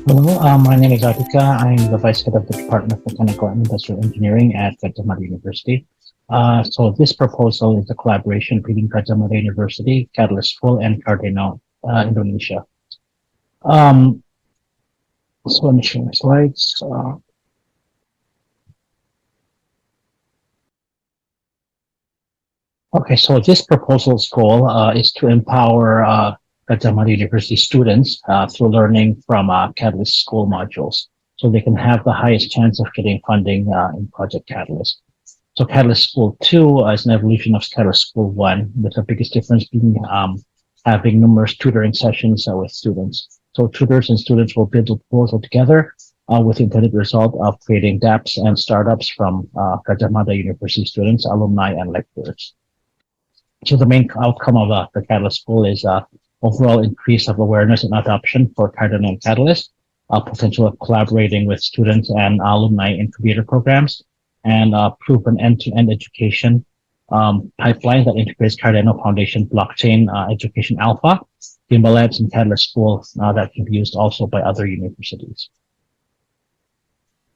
Hello, my name is Atika. I'm the Vice Head of the Department of Mechanical and Industrial Engineering at Gadjah Mada University. So this proposal is a collaboration between Gadjah Mada University, Catalyst School, and Cardano, Indonesia. Um, so let me show my slides. Okay, so this proposal's goal is to empower Gadjah Mada University students through learning from Catalyst School modules, so they can have the highest chance of getting funding in Project Catalyst. So Catalyst School 2 is an evolution of Catalyst School 1, with the biggest difference being having numerous tutoring sessions with students. So tutors and students will build a proposal together with the intended result of creating dApps and startups from Gadjah Mada University students, alumni, and lecturers. So the main outcome of the Catalyst School is overall increase of awareness and adoption for Cardano and Catalyst, potential of collaborating with students and alumni incubator programs, and proven end-to-end education pipeline that integrates Cardano Foundation blockchain education alpha, Gimbal Labs, and Catalyst School that can be used also by other universities.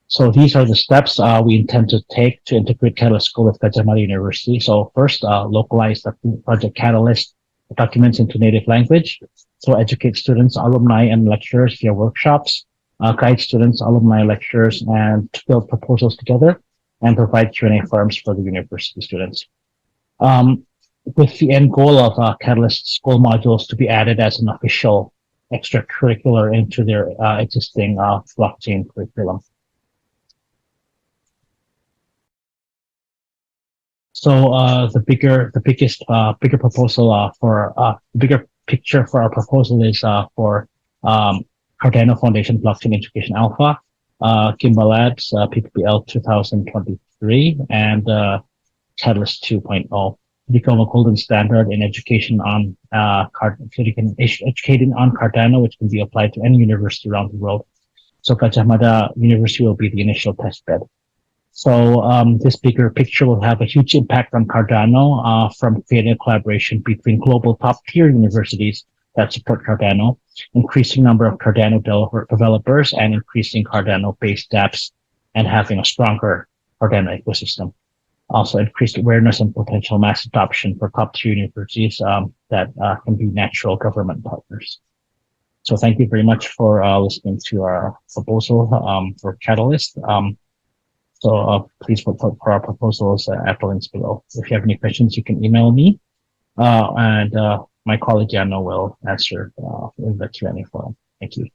So these are the steps we intend to take to integrate Catalyst School with Gadjah Mada University. So first, localize the Project Catalyst documents into native language. So educate students, alumni, and lecturers via workshops, guide students, alumni, lecturers, and to build proposals together, and provide Q&A forums for the university students. With the end goal of Catalyst School modules to be added as an official extracurricular into their existing blockchain curriculum. So bigger proposal for bigger picture for our proposal is for Cardano Foundation Blockchain Education Alpha, Gimbal Labs, PPPL 2023, and Catalyst 2.0 become a golden standard in education on educating on Cardano, which can be applied to any university around the world. So Gadjah Mada University will be the initial test bed. So this bigger picture will have a huge impact on Cardano from creating a collaboration between global top-tier universities that support Cardano, increasing number of Cardano developers, and increasing Cardano-based dApps, and having a stronger Cardano ecosystem. Also, increased awareness and potential mass adoption for top-tier universities that can be natural government partners. So thank you very much for listening to our proposal for Catalyst. So please look for our proposals at the links below. If you have any questions, you can email me, and my colleague Jano will answer in the Q&A forum. Thank you.